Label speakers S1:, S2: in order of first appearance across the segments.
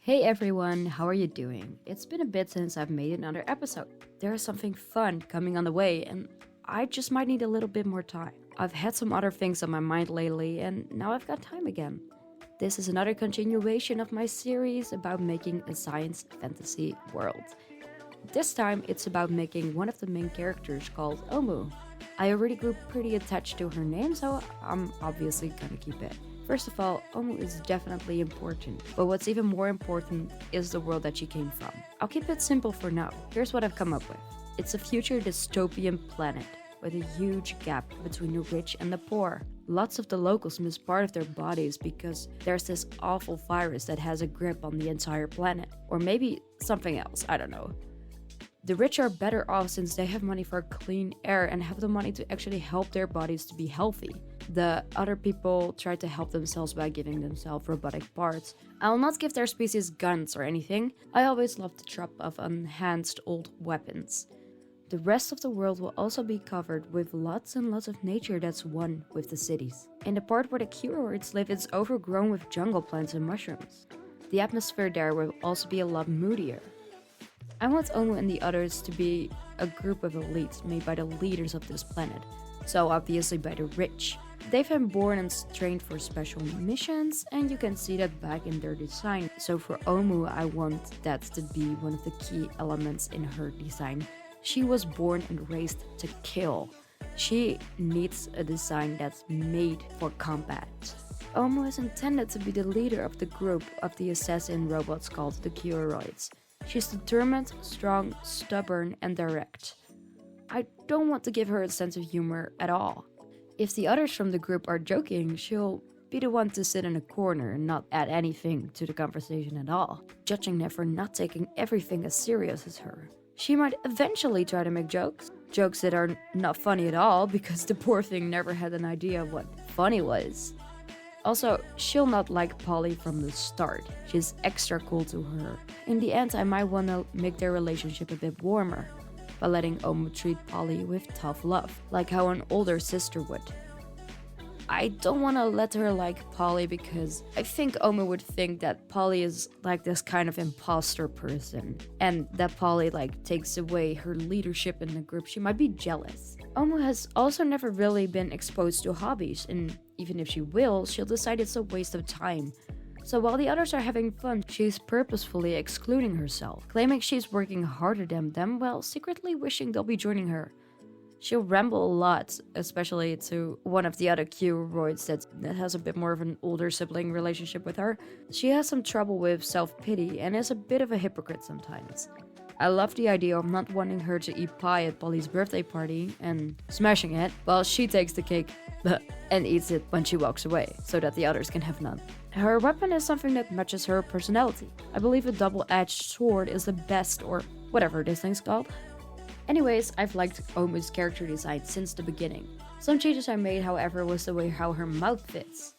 S1: Hey everyone, how are you doing? It's been a bit since I've made another episode. There is something fun coming on the way, and I just might need a little bit more time. I've had some other things on my mind lately, and now I've got time again. This is another continuation of my series about making a science fantasy world. This time, it's about making one of the main characters called OMU. I already grew pretty attached to her name, so I'm obviously gonna keep it. First of all, OMU is definitely important, but what's even more important is the world that she came from. I'll keep it simple for now. Here's what I've come up with. It's a future dystopian planet with a huge gap between the rich and the poor. Lots of the locals miss part of their bodies because there's this awful virus that has a grip on the entire planet. Or maybe something else, I don't know. The rich are better off since they have money for clean air and have the money to actually help their bodies to be healthy. The other people try to help themselves by giving themselves robotic parts. I will not give their species guns or anything. I always love the trope of enhanced old weapons. The rest of the world will also be covered with lots and lots of nature that's one with the cities. In the part where the Curoids live, it's overgrown with jungle plants and mushrooms. The atmosphere there will also be a lot moodier. I want Omu and the others to be a group of elites made by the leaders of this planet, so obviously by the rich. They've been born and trained for special missions, and you can see that back in their design. So for Omu, I want that to be one of the key elements in her design. She was born and raised to kill. She needs a design that's made for combat. Omu is intended to be the leader of the group of the assassin robots called the Curoids. She's determined, strong, stubborn, and direct. I don't want to give her a sense of humor at all. If the others from the group are joking, she'll be the one to sit in a corner and not add anything to the conversation at all, judging them for not taking everything as serious as her. She might eventually try to make jokes that are not funny at all because the poor thing never had an idea of what funny was. Also, she'll not like Polly from the start. She's extra cool to her. In the end, I might want to make their relationship a bit warmer by letting Omu treat Polly with tough love, like how an older sister would. I don't want to let her like Polly because I think Omu would think that Polly is like this kind of imposter person and that Polly takes away her leadership in the group. She might be jealous. Omu has also never really been exposed to hobbies, and even if she will, she'll decide it's a waste of time. So while the others are having fun, she's purposefully excluding herself, claiming she's working harder than them while secretly wishing they'll be joining her. She'll ramble a lot, especially to one of the other Curoids that has a bit more of an older sibling relationship with her. She has some trouble with self-pity and is a bit of a hypocrite sometimes. I love the idea of not wanting her to eat pie at Polly's birthday party and smashing it while she takes the cake and eats it when she walks away, so that the others can have none. Her weapon is something that matches her personality. I believe a double-edged sword is the best, or whatever this thing's called. Anyways, I've liked Omu's character design since the beginning. Some changes I made, however, was the way how her mouth fits.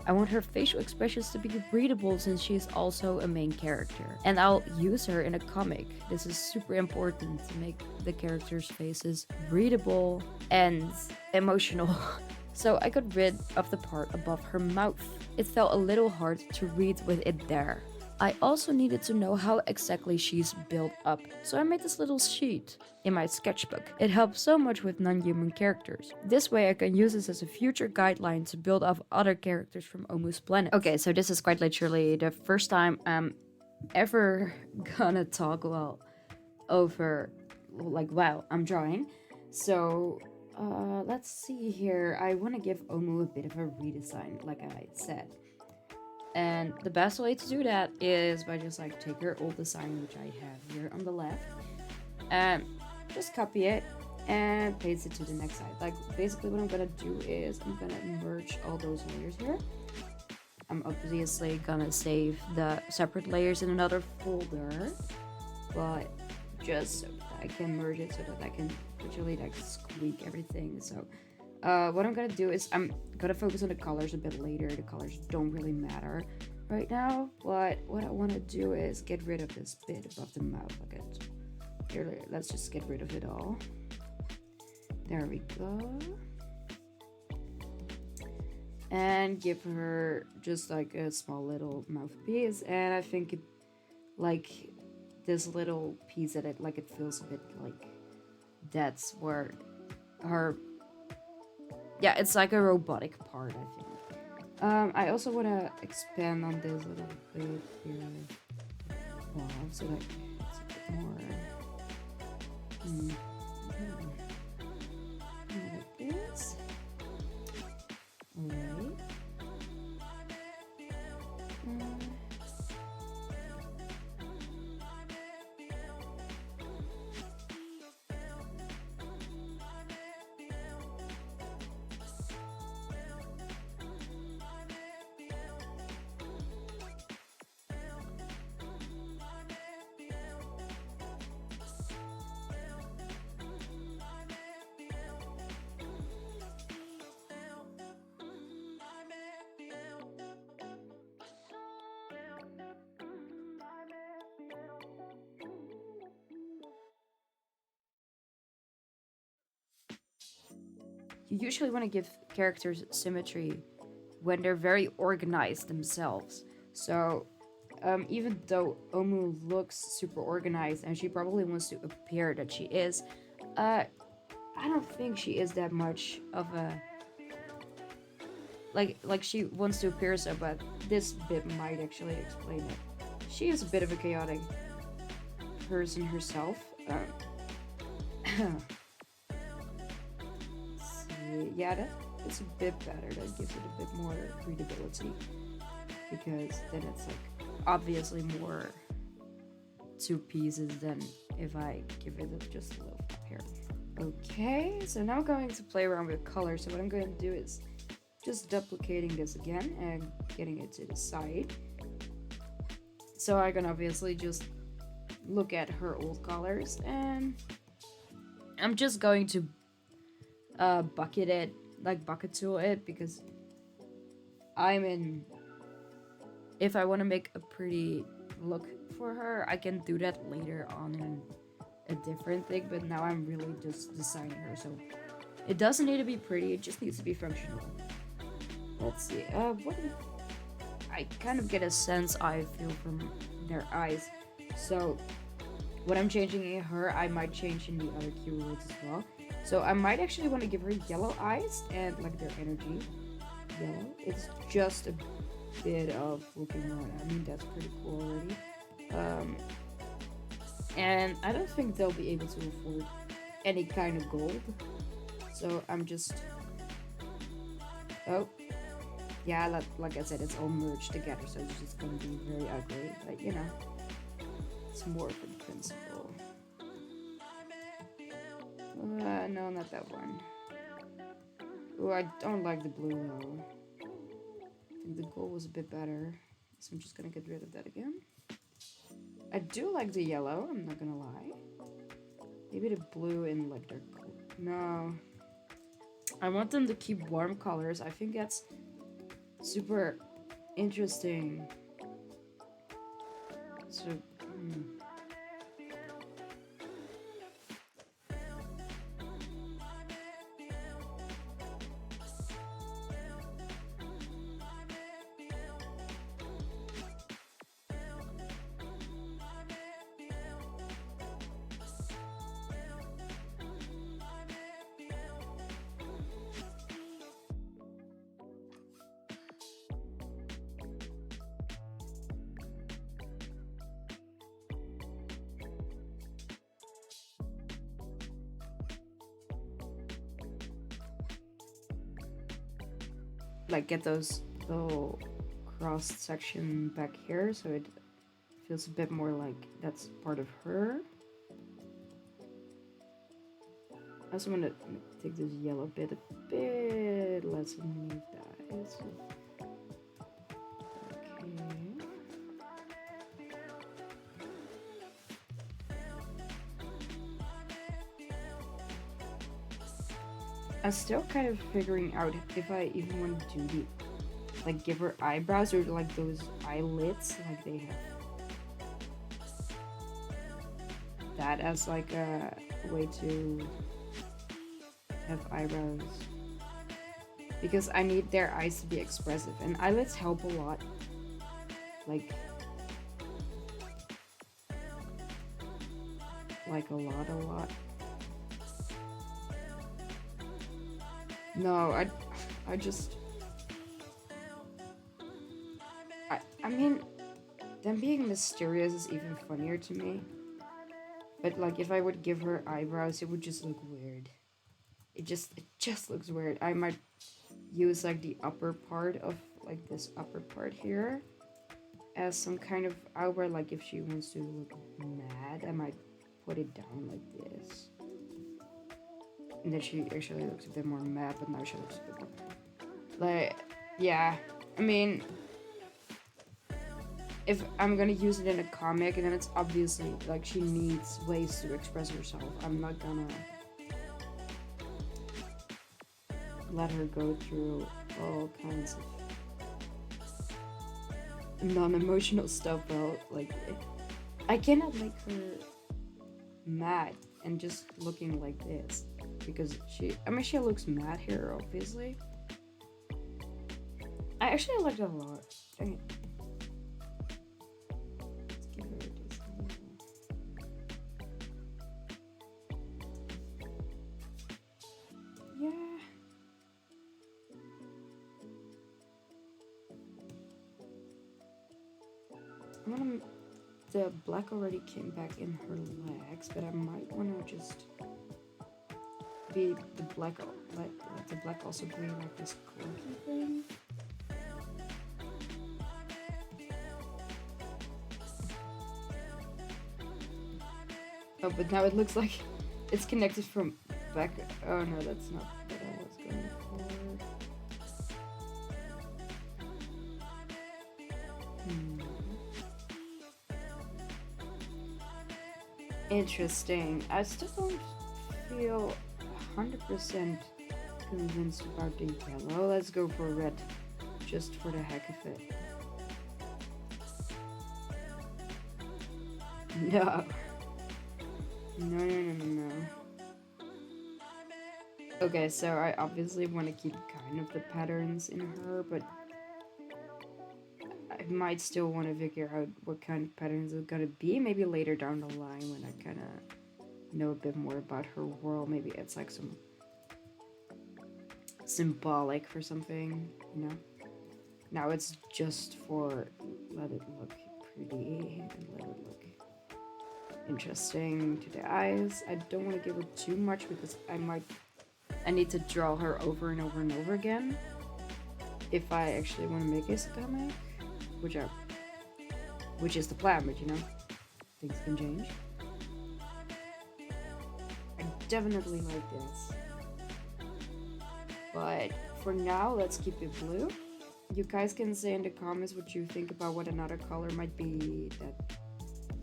S1: I want her facial expressions to be readable since she's also a main character. And I'll use her in a comic. This is super important to make the characters' faces readable and emotional. So I got rid of the part above her mouth. It felt a little hard to read with it there. I also needed to know how exactly she's built up, so I made this little sheet in my sketchbook. It helps so much with non-human characters. This way I can use this as a future guideline to build up other characters from Omu's planet. Okay, so this is quite literally the first time I'm ever gonna talk over while I'm drawing. So let's see here. I want to give Omu a bit of a redesign, like I said. And the best way to do that is by just take her old design, which I have here on the left, and just copy it and paste it to the next side. Basically what I'm gonna do is I'm gonna merge all those layers here. I'm obviously gonna save the separate layers in another folder, but just so that I can merge it so that I can literally squeak everything. So what I'm gonna do is I'm gonna focus on the colors a bit later. The colors don't really matter right now, but what I want to do is get rid of this bit above the mouth. Here, let's just get rid of it all. There we go. And give her just a small little mouthpiece, and I think like this little piece that it feels a bit like that's where her, yeah, it's like a robotic part, I think. I also want to expand on this a little bit here. Wow, so like it's a bit more. Hmm, like this. Alright. You usually want to give characters symmetry when they're very organized themselves. So, even though Omu looks super organized and she probably wants to appear that she is, uh, I don't think she is that much of a like she wants to appear so, but this bit might actually explain it. She is a bit of a chaotic person herself. Yeah, that's a bit better. That gives it a bit more readability because then it's like obviously more two pieces than if I give it just a little here. Okay, so now I'm going to play around with color. So what I'm going to do is just duplicating this again and getting it to the side. So I can obviously just look at her old colors, and I'm just going to bucket tool it, because I'm in, if I want to make a pretty look for her, I can do that later on in a different thing, but now I'm really just designing her, so it doesn't need to be pretty, it just needs to be functional. Let's see, what I kind of get a sense I feel from their eyes, so what I'm changing in her, I might change in the other keywords as well. So I might actually want to give her yellow eyes and like their energy yellow. It's just a bit of looking around. I mean, that's pretty cool already. And I don't think they'll be able to afford any kind of gold. So I'm just, oh, yeah, like I said, it's all merged together, so it's just gonna be very ugly. But you know, it's more of a principle. No, not that one. Oh, I don't like the blue though. I think the gold was a bit better. So I'm just gonna get rid of that again. I do like the yellow, I'm not gonna lie. Maybe the blue and like their gold. No. I want them to keep warm colors. I think that's super interesting. So, like get those little cross section back here so it feels a bit more like that's part of her. I also want to take this yellow bit a bit less underneath that. Okay. I'm still kind of figuring out if I even want to do the, like, give her eyebrows or like those eyelids, like they have that as like a way to have eyebrows, because I need their eyes to be expressive and eyelids help a lot, like like a lot. No, I just... I mean, them being mysterious is even funnier to me. But like, if I would give her eyebrows, it would just look weird. It just looks weird. I might use like the upper part of like this upper part here as some kind of eyebrow. Like if she wants to look mad, I might put it down like this. And then she actually looks a bit more mad, but now she looks a bit more like, yeah. I mean, if I'm gonna use it in a comic, and then it's obviously like she needs ways to express herself. I'm not gonna let her go through all kinds of non-emotional stuff, bro. Like, I cannot make her mad and just looking like this, because she looks mad here, obviously. I actually liked it a lot. Dang it. Let's give her this one. Yeah. The black already came back in her legs, but I might want to just be the black, let the black also be like this clunky thing. Oh, but now it looks like it's connected from back. Oh no, that's not what I was going for. Interesting. I still don't feel 100% convinced about the yellow. Let's go for red, just for the heck of it. No. No. Okay, so I obviously want to keep kind of the patterns in her, but I might still want to figure out what kind of patterns it's gonna be. Maybe later down the line when I kind of know a bit more about her world. Maybe it's like some symbolic for something, you know? Now it's just for let it look pretty and let it look interesting to the eyes. I don't want to give her too much because I need to draw her over and over and over again if I actually want to make this a comic, which is the plan, but you know, things can change. I definitely like this, but for now, let's keep it blue. You guys can say in the comments what you think about what another color might be that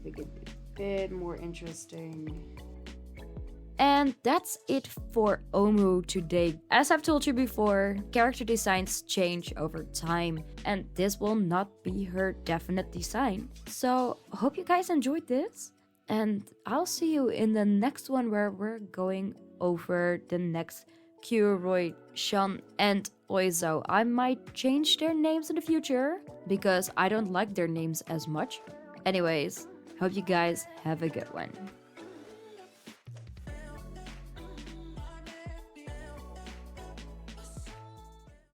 S1: make it a bit more interesting. And that's it for OMU today. As I've told you before, character designs change over time, and this will not be her definite design. So, hope you guys enjoyed this, and I'll see you in the next one where we're going over the next Kyuroi, Shun, and Oizo. I might change their names in the future, because I don't like their names as much. Anyways, hope you guys have a good one.